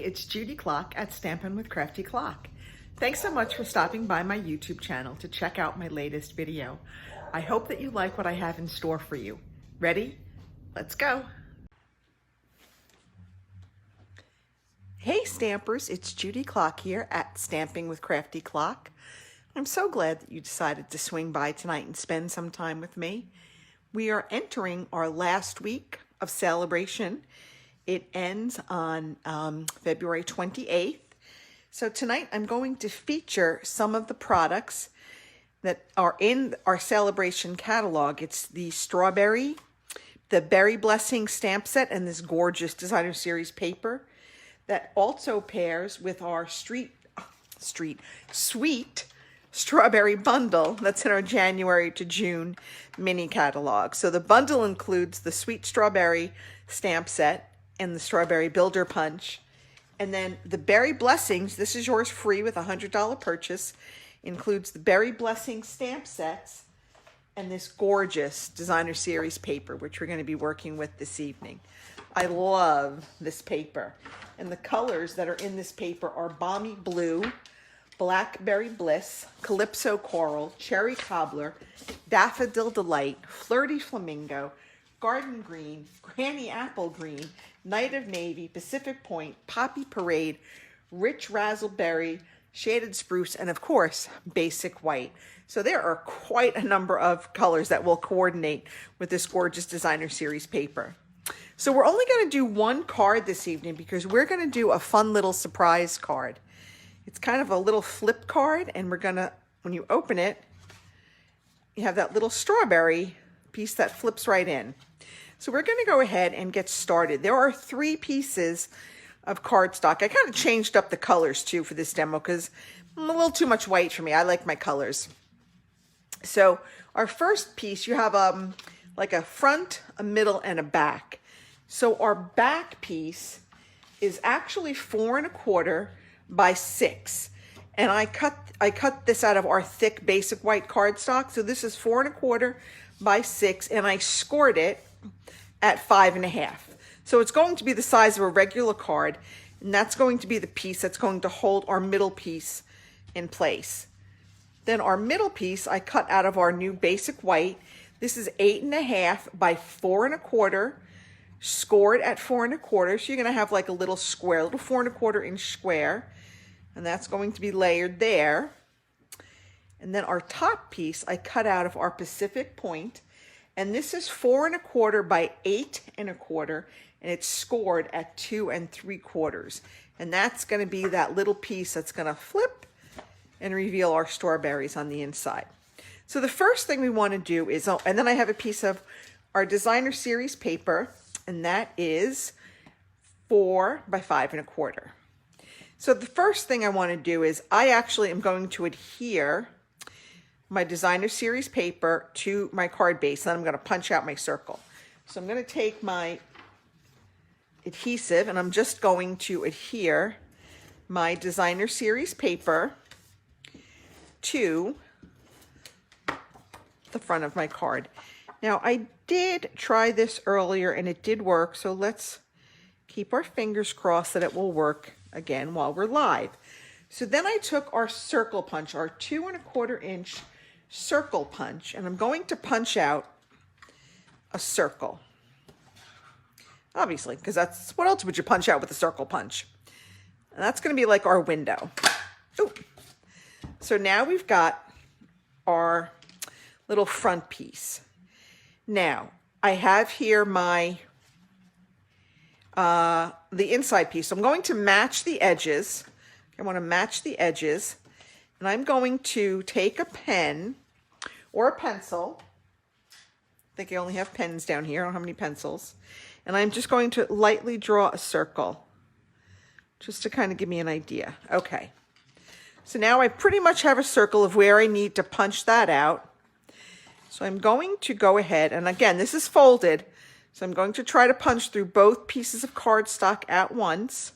it's Judy Klock at Stampin' with Crafty Klock. Thanks so much for stopping by my YouTube channel to check out my latest video. I hope that you like what I have in store for you. Ready? Let's go. Hey Stampers, it's Judy Klock here at Stamping with Crafty Klock. I'm so glad that you decided to swing by tonight and spend some time with me. We are entering our last week of celebration. It ends on February 28th. So tonight I'm going to feature some of the products that are in our celebration catalog. It's the strawberry, the berry blessing stamp set, and this gorgeous designer series paper that also pairs with our sweet strawberry bundle that's in our January to June mini catalog. So the bundle includes the sweet strawberry stamp set and the strawberry builder punch. And then the berry blessings, this is yours free with a $100 purchase, includes the berry blessing stamp sets and this gorgeous designer series paper, which we're going to be working with this evening. I love this paper. And the colors that are in this paper are Balmy Blue, Blackberry Bliss, Calypso Coral, Cherry Cobbler, Daffodil Delight, Flirty Flamingo, Garden Green, Granny Apple Green, Night of Navy, Pacific Point, Poppy Parade, Rich Razzleberry, Shaded Spruce, and of course, Basic White. So there are quite a number of colors that will coordinate with this gorgeous designer series paper. So we're only going to do one card this evening because we're going to do a fun little surprise card. It's kind of a little flip card, and we're going to, when you open it, you have that little strawberry piece that flips right in. So we're going to go ahead and get started. There are 3 pieces of cardstock. I kind of changed up the colors too for this demo because a little too much white for me. I like my colors. So our first piece, you have like a front, a middle, and a back. So our back piece is actually 4 1/4 by 6. And I cut this out of our thick basic white cardstock. So this is 4 1/4 by 6, and I scored it at 5 1/2. So it's going to be the size of a regular card, and that's going to be the piece that's going to hold our middle piece in place. Then our middle piece I cut out of our new basic white. This is 8 1/2 by 4 1/4, scored at 4 1/4. So you're going to have like a little square, little 4 1/4 inch square, and that's going to be layered there. And then our top piece I cut out of our Pacific Point, and this is 4 1/4 by 8 1/4, and it's scored at 2 3/4. And that's going to be that little piece that's going to flip and reveal our strawberries on the inside. So the first thing we want to do is, and then I have a piece of our designer series paper, and that is 4 by 5 1/4. So the first thing I want to do is I actually am going to adhere my designer series paper to my card base, and then I'm going to punch out my circle. So I'm going to take my adhesive and I'm just going to adhere my designer series paper to the front of my card. Now I did try this earlier and it did work, so let's keep our fingers crossed that it will work again while we're live. So then I took our circle punch, our 2 1/4 inch circle punch, and I'm going to punch out a circle. Obviously, because that's, what else would you punch out with a circle punch? And that's going to be like our window. Ooh. So now we've got our little front piece. Now, I have here my, the inside piece. So I'm going to match the edges. I want to match the edges. And I'm going to take a pen or a pencil. I think I only have pens down here. I don't have any pencils. And I'm just going to lightly draw a circle just to kind of give me an idea. Okay. So now I pretty much have a circle of where I need to punch that out. So I'm going to go ahead, and again, this is folded. So I'm going to try to punch through both pieces of cardstock at once.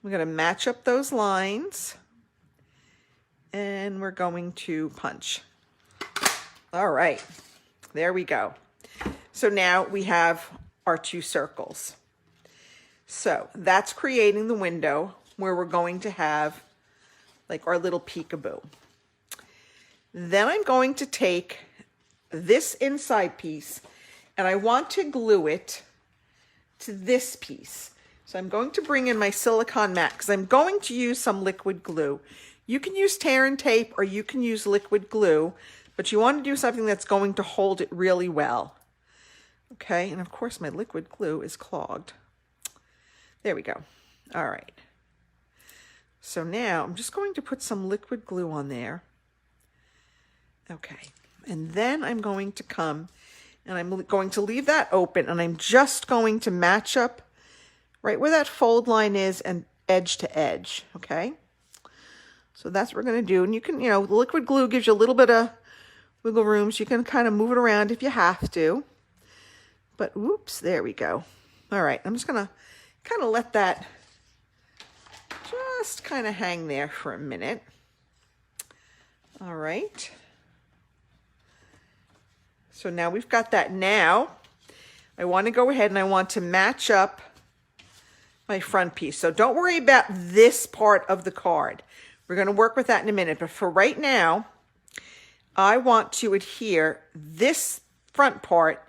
I'm going to match up those lines. And we're going to punch. All right, there we go. So now we have our 2 circles. So that's creating the window where we're going to have like our little peekaboo. Then I'm going to take this inside piece and I want to glue it to this piece. So I'm going to bring in my silicone mat because I'm going to use some liquid glue. You can use tear and tape or you can use liquid glue, but you want to do something that's going to hold it really well. Okay, and of course my liquid glue is clogged. There we go. All right. So now I'm just going to put some liquid glue on there. Okay, and then I'm going to come and I'm going to leave that open and I'm just going to match up right where that fold line is and edge to edge, okay? So that's what we're going to do. And you can, the liquid glue gives you a little bit of wiggle room, so you can kind of move it around if you have to. But whoops, there we go. All right, I'm just going to kind of let that just kind of hang there for a minute. All right. So now we've got that. Now I want to go ahead and I want to match up my front piece. So don't worry about this part of the card. We're going to work with that in a minute. But for right now, I want to adhere this front part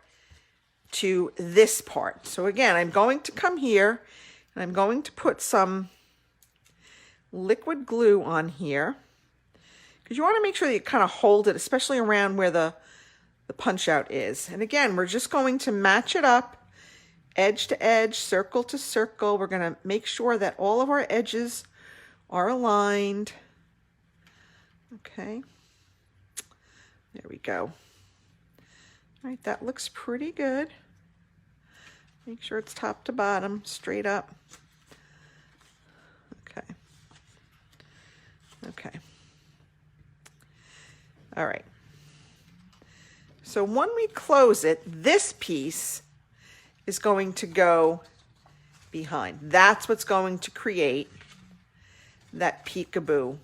to this part. So again, I'm going to come here and I'm going to put some liquid glue on here because you want to make sure that you kind of hold it, especially around where the punch out is. And again, we're just going to match it up, edge to edge, circle to circle. We're going to make sure that all of our edges are aligned. Okay. There we go. All right, that looks pretty good. Make sure it's top to bottom, straight up. Okay. Okay. All right. So when we close it, this piece is going to go behind. That's what's going to create that peekaboo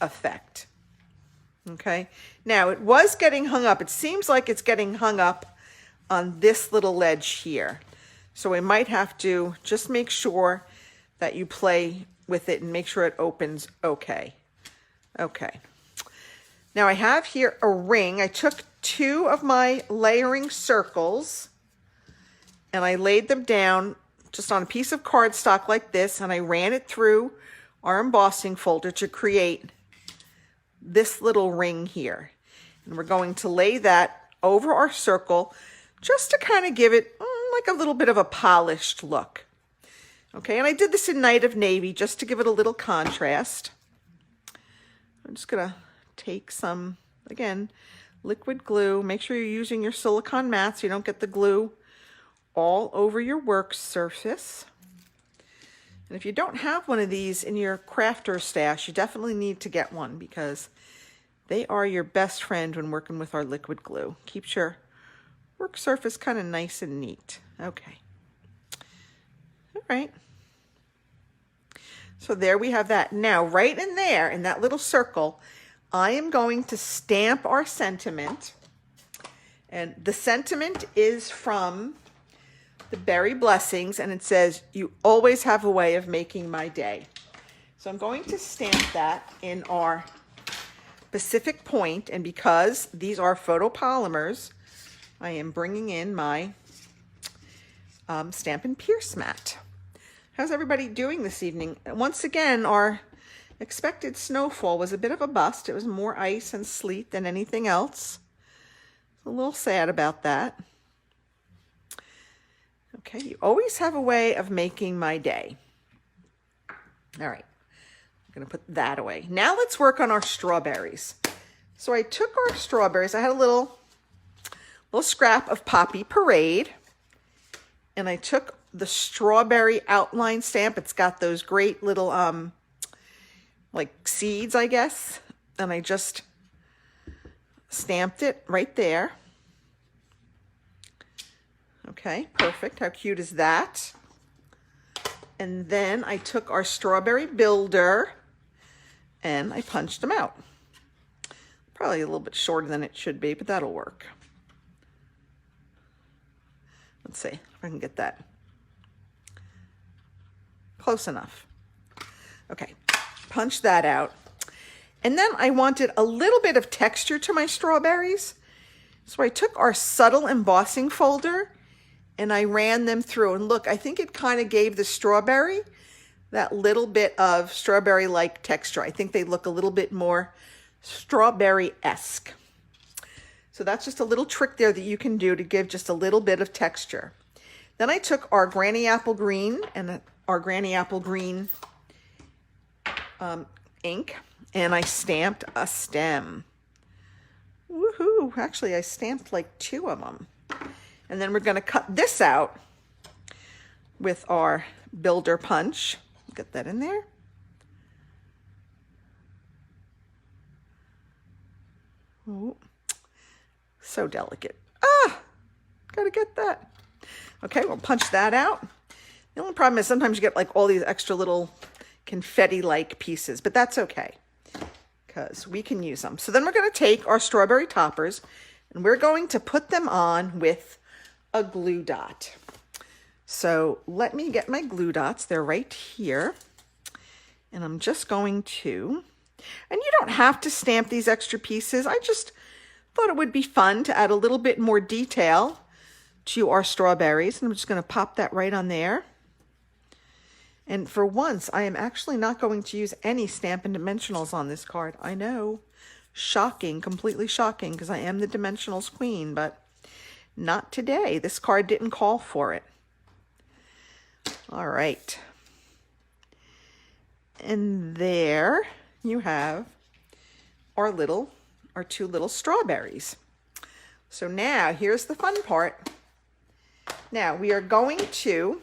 effect. Okay. Now it was getting hung up. It seems like it's getting hung up on this little ledge here. So we might have to just make sure that you play with it and make sure it opens okay. Okay. Now I have here a ring. I took 2 of my layering circles and I laid them down just on a piece of cardstock like this, and I ran it through our embossing folder to create this little ring here. And we're going to lay that over our circle just to kind of give it like a little bit of a polished look. Okay, and I did this in Night of Navy just to give it a little contrast. I'm just gonna take some, again, liquid glue. Make sure you're using your silicone mat so you don't get the glue all over your work surface. And if you don't have one of these in your crafter stash, you definitely need to get one because they are your best friend when working with our liquid glue. Keeps your work surface kind of nice and neat. Okay. All right. So there we have that. Now, right in there, in that little circle, I am going to stamp our sentiment. And the sentiment is from the Berry Blessings, and it says, "You always have a way of making my day." So I'm going to stamp that in our Pacific Point, and because these are photopolymers, I am bringing in my Stampin' Pierce mat. How's everybody doing this evening? Once again, our expected snowfall was a bit of a bust. It was more ice and sleet than anything else. A little sad about that. Okay, you always have a way of making my day. All right, I'm going to put that away. Now let's work on our strawberries. So I took our strawberries. I had a little scrap of Poppy Parade, and I took the strawberry outline stamp. It's got those great little like seeds, I guess, and I just stamped it right there. Okay, perfect. How cute is that? And then I took our strawberry builder and I punched them out. Probably a little bit shorter than it should be, but that'll work. Let's see if I can get that. Close enough. Okay, punch that out. And then I wanted a little bit of texture to my strawberries. So I took our subtle embossing folder and I ran them through. And look, I think it kind of gave the strawberry that little bit of strawberry-like texture. I think they look a little bit more strawberry-esque. So that's just a little trick there that you can do to give just a little bit of texture. Then I took our Granny Apple Green and our Granny Apple Green ink, and I stamped a stem. Woohoo! Actually, I stamped like 2 of them. And then we're going to cut this out with our builder punch. Get that in there. Oh, so delicate. Ah, gotta get that. Okay, we'll punch that out. The only problem is sometimes you get like all these extra little confetti-like pieces, but that's okay because we can use them. So then we're going to take our strawberry toppers and we're going to put them on with a glue dot. So let me get my glue dots. They're right here. And I'm just going to, and you don't have to stamp these extra pieces. I just thought it would be fun to add a little bit more detail to our strawberries. And I'm just going to pop that right on there. And for once, I am actually not going to use any Stampin' Dimensionals on this card. I know, shocking, completely shocking, because I am the Dimensionals queen, but not today. This card didn't call for it. All right. And there you have our 2 little strawberries. So now here's the fun part. Now we are going to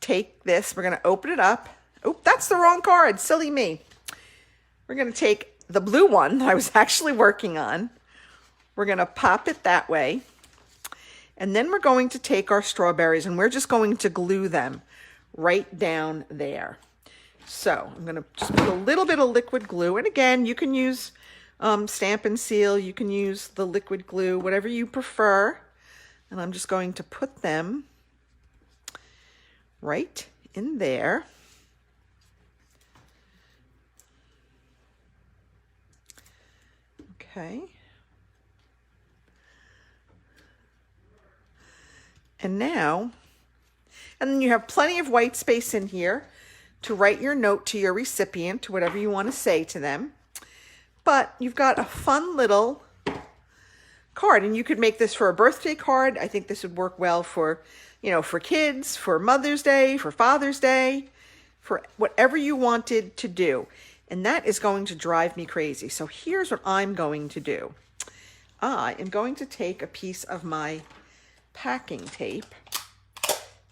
take this, we're going to open it up. Oh, that's the wrong card, silly me. We're going to take the blue one that I was actually working on. We're going to pop it that way. And then we're going to take our strawberries and we're just going to glue them right down there. So I'm going to just put a little bit of liquid glue. And again, you can use Stampin' Seal. You can use the liquid glue, whatever you prefer. And I'm just going to put them right in there. Okay. And now, and then you have plenty of white space in here to write your note to your recipient, whatever you want to say to them. But you've got a fun little card, and you could make this for a birthday card. I think this would work well for, you know, for kids, for Mother's Day, for Father's Day, for whatever you wanted to do. And that is going to drive me crazy. So here's what I'm going to do. I am going to take a piece of my packing tape,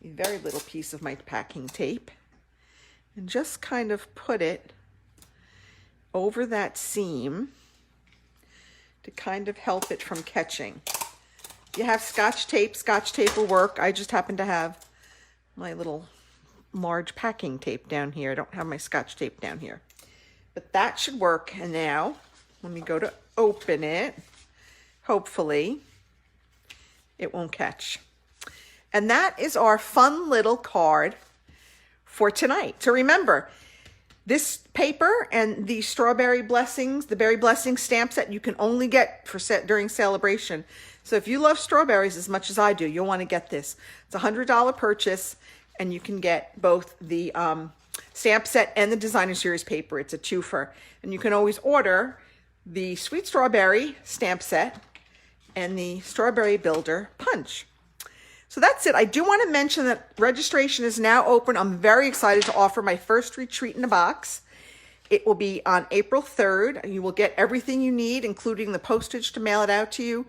a very little piece of my packing tape, and just kind of put it over that seam to kind of help it from catching. If you have Scotch tape will work. I just happen to have my little large packing tape down here. I don't have my Scotch tape down here. But that should work. And now, when we go to open it, hopefully it won't catch. And that is our fun little card for tonight. So remember, this paper and the strawberry blessings, the berry blessing stamp set, you can only get for during celebration. So if you love strawberries as much as I do, you'll want to get this. It's a $100 purchase, and you can get both the stamp set and the designer series paper. It's a twofer. And you can always order the sweet strawberry stamp set and the strawberry builder punch. So that's it. I do want to mention that registration is now open. I'm very excited to offer my first retreat in a box. It will be on April 3rd. You will get everything you need, including the postage to mail it out to you.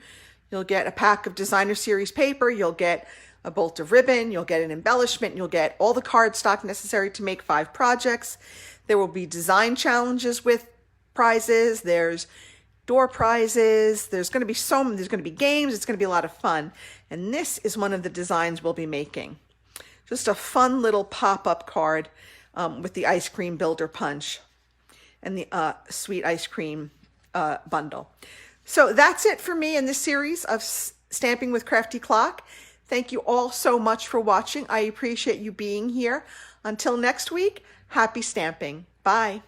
You'll get a pack of designer series paper. You'll get a bolt of ribbon. You'll get an embellishment. You'll get all the cardstock necessary to make 5 projects. There will be design challenges with prizes. There's door prizes. There's going to be there's going to be games. It's going to be a lot of fun. And this is one of the designs we'll be making. Just a fun little pop-up card with the ice cream builder punch and the sweet ice cream bundle. So that's it for me in this series of Stamping with Crafty Klock. Thank you all so much for watching. I appreciate you being here. Until next week, happy stamping. Bye.